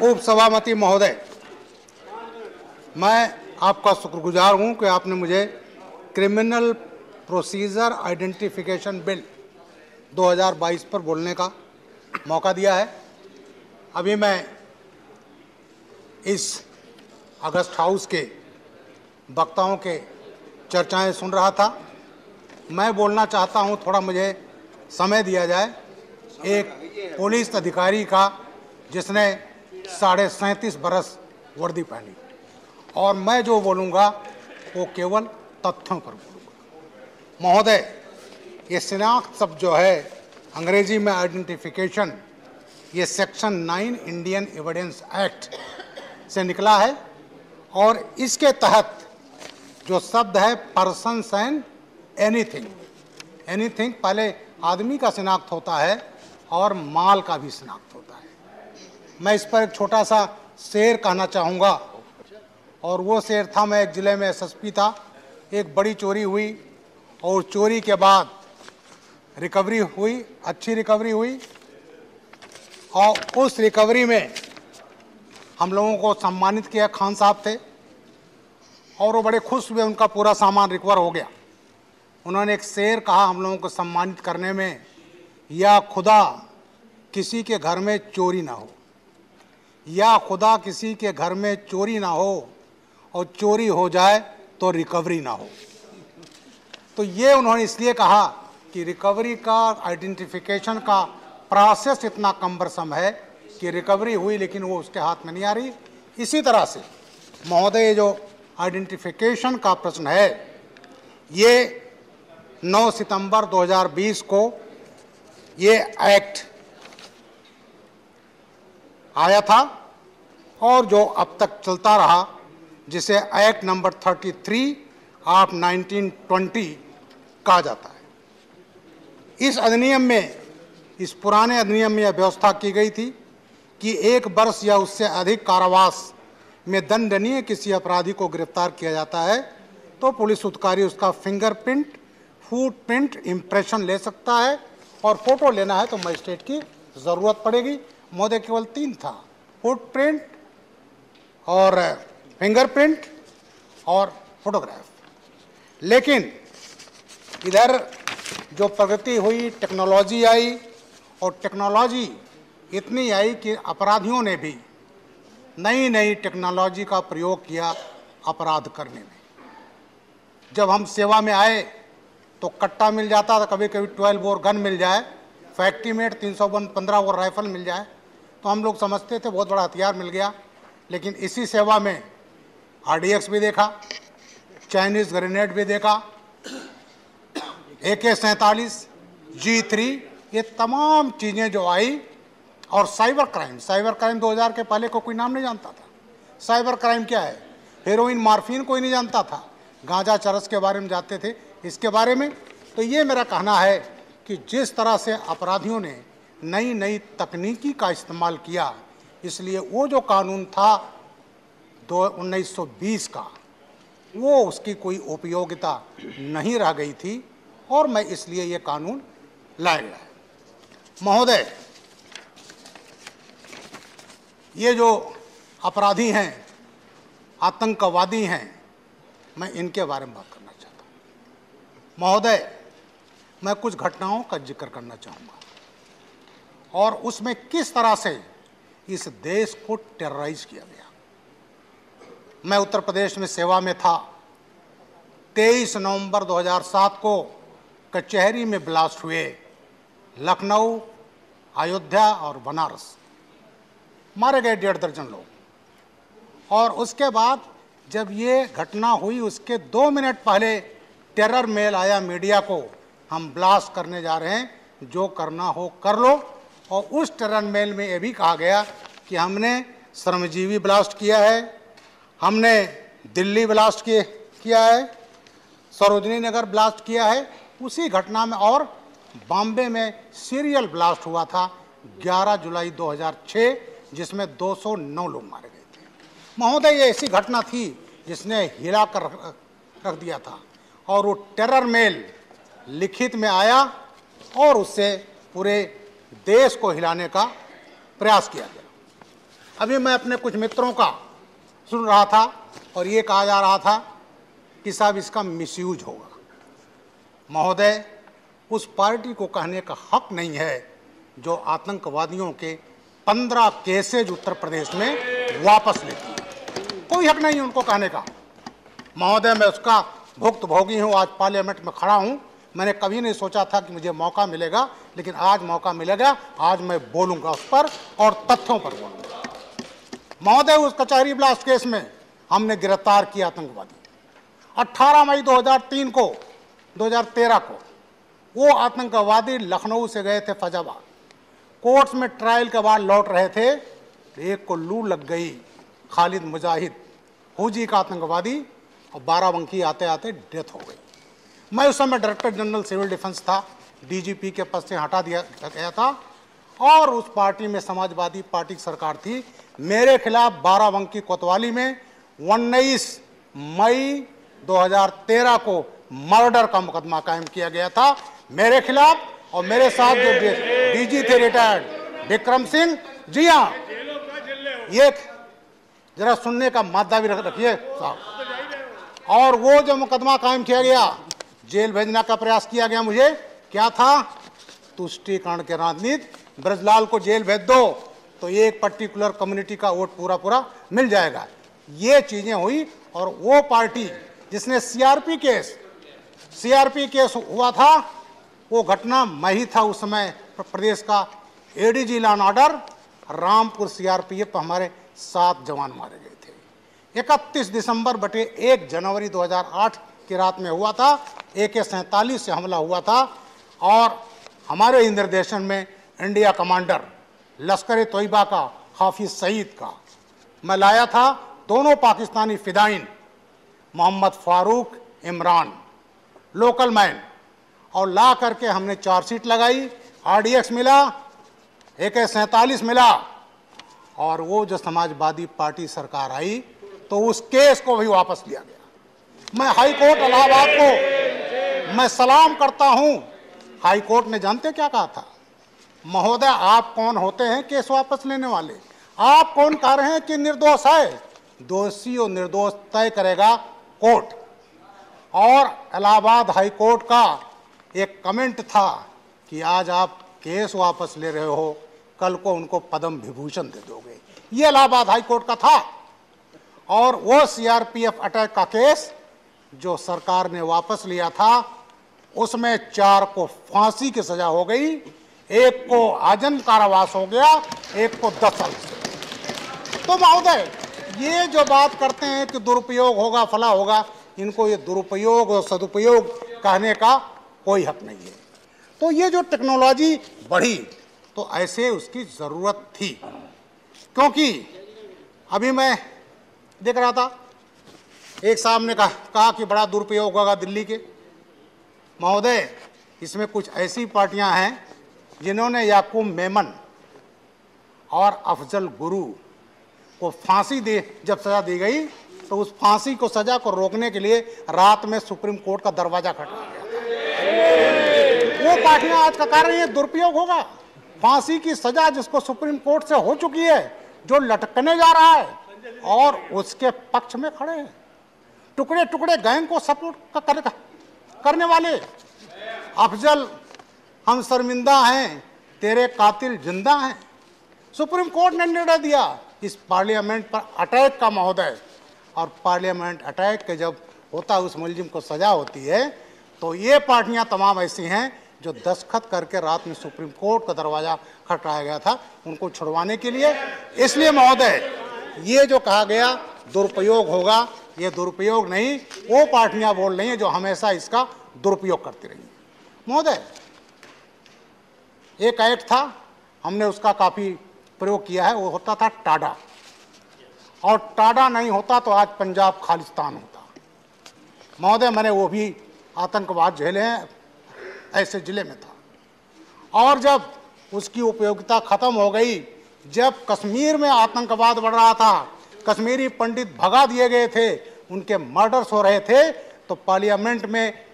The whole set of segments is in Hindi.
उप सभापति महोदय, मैं आपका शुक्रगुजार हूं कि आपने मुझे क्रिमिनल प्रोसीजर आइडेंटिफिकेशन बिल 2022 पर बोलने का मौका दिया है। अभी मैं इस अगस्त हाउस के वक्ताओं के चर्चाएं सुन रहा था। मैं बोलना चाहता हूं, थोड़ा मुझे समय दिया जाए। एक पुलिस अधिकारी का जिसने 37.5 बरस वर्दी पहनी, और मैं जो बोलूँगा वो केवल तथ्यों पर बोलूँगा। महोदय, ये शिनाख्त शब्द जो है अंग्रेजी में आइडेंटिफिकेशन, ये सेक्शन 9 इंडियन एविडेंस एक्ट से निकला है, और इसके तहत जो शब्द है पर्सन्स एंड एनीथिंग, एनीथिंग पहले आदमी का शिनाख्त होता है और माल का भी शिनाख्त होता है। मैं इस पर एक छोटा सा शेर कहना चाहूँगा, और वो शेर था, मैं एक ज़िले में एसएसपी था, एक बड़ी चोरी हुई और चोरी के बाद रिकवरी हुई, अच्छी रिकवरी हुई, और उस रिकवरी में हम लोगों को सम्मानित किया। खान साहब थे और वो बड़े खुश हुए, उनका पूरा सामान रिकवर हो गया। उन्होंने एक शेर कहा हम लोगों को सम्मानित करने में, या खुदा किसी के घर में चोरी ना हो, या खुदा किसी के घर में चोरी ना हो, और चोरी हो जाए तो रिकवरी ना हो। तो ये उन्होंने इसलिए कहा कि रिकवरी का आइडेंटिफिकेशन का प्रोसेस इतना कम्बरसम है कि रिकवरी हुई लेकिन वो उसके हाथ में नहीं आ रही। इसी तरह से महोदय, जो आइडेंटिफिकेशन का प्रश्न है, ये 9 सितंबर 2020 को ये एक्ट आया था, और जो अब तक चलता रहा, जिसे एक्ट नंबर 33 ऑफ 1920 कहा जाता है। इस अधिनियम में, इस पुराने अधिनियम में यह व्यवस्था की गई थी कि 1 वर्ष या उससे अधिक कारावास में दंडनीय किसी अपराधी को गिरफ्तार किया जाता है तो पुलिस अधिकारी उसका फिंगरप्रिंट, फुटप्रिंट, इम्प्रेशन ले सकता है, और फोटो लेना है तो मजिस्ट्रेट की ज़रूरत पड़ेगी। महोदय, केवल 3 था, फुटप्रिंट और फिंगरप्रिंट और फोटोग्राफ। लेकिन इधर जो प्रगति हुई, टेक्नोलॉजी आई, और टेक्नोलॉजी इतनी आई कि अपराधियों ने भी नई नई टेक्नोलॉजी का प्रयोग किया अपराध करने में। जब हम सेवा में आए तो कट्टा मिल जाता था, कभी कभी 12 बोर गन मिल जाए, फैक्ट्री मेड 315 बोर राइफल मिल जाए, तो हम लोग समझते थे बहुत बड़ा हथियार मिल गया। लेकिन इसी सेवा में RDX भी देखा, चाइनीज़ ग्रेनेड भी देखा, AK-47, G3, ये तमाम चीज़ें जो आई, और साइबर क्राइम 2000 के पहले को कोई नाम नहीं जानता था। साइबर क्राइम क्या है? हेरोइन, मार्फिन कोई नहीं जानता था, गांजा, चरस के बारे में जानते थे, इसके बारे में। तो ये मेरा कहना है कि जिस तरह से अपराधियों ने नई नई तकनीकी का इस्तेमाल किया, इसलिए वो जो कानून था 1920 का, वो उसकी कोई उपयोगिता नहीं रह गई थी, और मैं इसलिए ये कानून लाया गया है। महोदय, ये जो अपराधी हैं, आतंकवादी हैं, मैं इनके बारे में बात करना चाहता हूँ। महोदय, मैं कुछ घटनाओं का जिक्र करना चाहूँगा, और उसमें किस तरह से इस देश को टेरराइज किया गया। मैं उत्तर प्रदेश में सेवा में था। 23 नवंबर 2007 को कचहरी में ब्लास्ट हुए, लखनऊ, अयोध्या और बनारस, मारे गए 1.5 दर्जन लोग। और उसके बाद जब ये घटना हुई, उसके 2 मिनट पहले टेरर मेल आया मीडिया को, हम ब्लास्ट करने जा रहे हैं, जो करना हो कर लो। और उस टेरर मेल में ये भी कहा गया कि हमने श्रमजीवी ब्लास्ट किया है, हमने दिल्ली ब्लास्ट किया है, सरोजनी नगर ब्लास्ट किया है। उसी घटना में और बॉम्बे में सीरियल ब्लास्ट हुआ था 11 जुलाई 2006, जिसमें 209 लोग मारे गए थे। महोदय, ये ऐसी घटना थी जिसने हिला कर रख दिया था, और वो टेरर मेल लिखित में आया और उससे पूरे देश को हिलाने का प्रयास किया गया। अभी मैं अपने कुछ मित्रों का सुन रहा था और ये कहा जा रहा था कि साहब इसका मिसयूज होगा। महोदय, उस पार्टी को कहने का हक नहीं है जो आतंकवादियों के 15 केसेज उत्तर प्रदेश में वापस लेती है। कोई हक नहीं है उनको कहने का। महोदय, मैं उसका भुक्तभोगी हूँ, आज पार्लियामेंट में खड़ा हूँ। मैंने कभी नहीं सोचा था कि मुझे मौका मिलेगा, लेकिन आज मौका मिलेगा। आज मैं बोलूँगा उस पर और तथ्यों पर बोलूँगा। महोदय, उस कचहरी ब्लास्ट केस में हमने गिरफ्तार किया आतंकवादी। 18 मई 2013 को वो आतंकवादी लखनऊ से गए थे फैजाबाद। कोर्ट्स में ट्रायल के बाद लौट रहे थे तो एक को लू लग गई। खालिद मुजाहिद फौजी का आतंकवादी, और बाराबंकी आते आते डेथ हो गई। मैं उस समय डायरेक्टर जनरल सिविल डिफेंस था, डीजीपी के पद से हटा दिया गया था और उस पार्टी में समाजवादी पार्टी की सरकार थी। मेरे खिलाफ बाराबंकी कोतवाली में 19 मई 2013 को मर्डर का मुकदमा कायम किया गया था मेरे खिलाफ, और मेरे साथ जो डीजी थे रिटायर्ड विक्रम सिंह। जी हाँ, ये जरा सुनने का मादा भी रखिए साहब। और वो जो मुकदमा कायम किया गया, जेल भेजने का प्रयास किया गया मुझे। क्या था? तुष्टीकरण के राजनीति, ब्रजलाल को जेल भेज दो तो एक पर्टिकुलर कम्युनिटी का वोट पूरा मिल जाएगा। ये चीजें हुई। और वो पार्टी जिसने सीआरपी केस हुआ था, वो घटना मैं ही था उस समय प्रदेश का ADG law and order. Rampur CRPF पर हमारे 7 जवान मारे गए थे। 31 दिसंबर बटे 1 जनवरी 2008 की रात में हुआ था। AK-47 से हमला हुआ था और हमारे ही निर्देशन में इंडिया कमांडर लश्कर तोयबा का हाफिज सईद का मैं लाया था। दोनों पाकिस्तानी फिदाइन मोहम्मद फारूक, इमरान, लोकल मैन, और ला करके हमने चार्जशीट लगाई। RDX मिला, AK-47 मिला, और वो जो समाजवादी पार्टी सरकार आई तो उस केस को भी वापस लिया गया। मैं हाई कोर्ट इलाहाबाद को मैं सलाम करता हूं। हाई कोर्ट ने जानते क्या कहा था? महोदय, आप कौन होते हैं केस वापस लेने वाले? आप कौन कह रहे हैं कि निर्दोष है? दोषी और निर्दोष तय करेगा कोर्ट। और इलाहाबाद हाई कोर्ट का एक कमेंट था कि आज आप केस वापस ले रहे हो, कल को उनको पद्म विभूषण दे दोगे। ये इलाहाबाद हाई कोर्ट का था। और वो सीआरपीएफ अटैक का केस जो सरकार ने वापस लिया था, उसमें 4 को फांसी की सजा हो गई, 1 को आजीवन कारावास हो गया, 1 को 10 साल से। तो महोदय, ये जो बात करते हैं कि दुरुपयोग होगा, फला होगा, इनको ये दुरुपयोग और सदुपयोग कहने का कोई हक नहीं है। तो ये जो टेक्नोलॉजी बढ़ी तो ऐसे उसकी ज़रूरत थी, क्योंकि अभी मैं देख रहा था एक साहब ने कहा कि बड़ा दुरुपयोग होगा दिल्ली के। महोदय, इसमें कुछ ऐसी पार्टियां हैं जिन्होंने याकूब मेमन और अफजल गुरु को फांसी जब सजा दी गई तो उस फांसी को सजा को रोकने के लिए रात में सुप्रीम कोर्ट का दरवाजा खटखटाया गया। वो पार्टियां आज का कह रही हैं दुरुपयोग होगा। फांसी की सजा जिसको सुप्रीम कोर्ट से हो चुकी है, जो लटकने जा रहा है, और उसके पक्ष में खड़े हैं टुकड़े टुकड़े गैंग को सपोर्ट करने वाले। अफजल, हम शर्मिंदा हैं, तेरे कातिल जिंदा हैं। सुप्रीम कोर्ट ने निर्णय दिया इस पार्लियामेंट पर अटैक का महोदय, और पार्लियामेंट अटैक के जब होता है उस मुलजिम को सजा होती है, तो ये पार्टियां तमाम ऐसी हैं जो दस्तखत करके रात में सुप्रीम कोर्ट का दरवाजा खटखटाया गया था उनको छुड़वाने के लिए। इसलिए महोदय, ये जो कहा गया दुरुपयोग होगा, ये दुरुपयोग नहीं, वो पार्टियां बोल रही हैं जो हमेशा इसका दुरुपयोग करती रही। महोदय, एक एक्ट था, हमने उसका काफ़ी प्रयोग किया है, वो होता था टाडा। और टाडा नहीं होता तो आज पंजाब खालिस्तान होता। महोदय, मैंने वो भी आतंकवाद झेले हैं, ऐसे जिले में था। और जब उसकी उपयोगिता खत्म हो गई, जब कश्मीर में आतंकवाद बढ़ रहा था, कश्मीरी पंडित भगा दिए गए थे, उनके मर्डर्स हो रहे थे, तो पार्लियामेंट में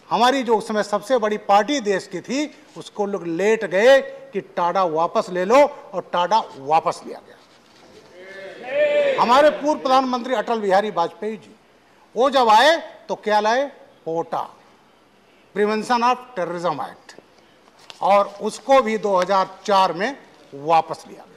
हमारी जो उस समय सबसे बड़ी पार्टी देश की थी, उसको लोग लेट गए कि टाडा वापस ले लो, और टाडा वापस लिया गया। हमारे पूर्व प्रधानमंत्री अटल बिहारी वाजपेयी जी, वो जब आए तो क्या लाए? पोटा, प्रिवेंशन ऑफ टेररिज्म एक्ट, और उसको भी 2004 में वापस लिया गया।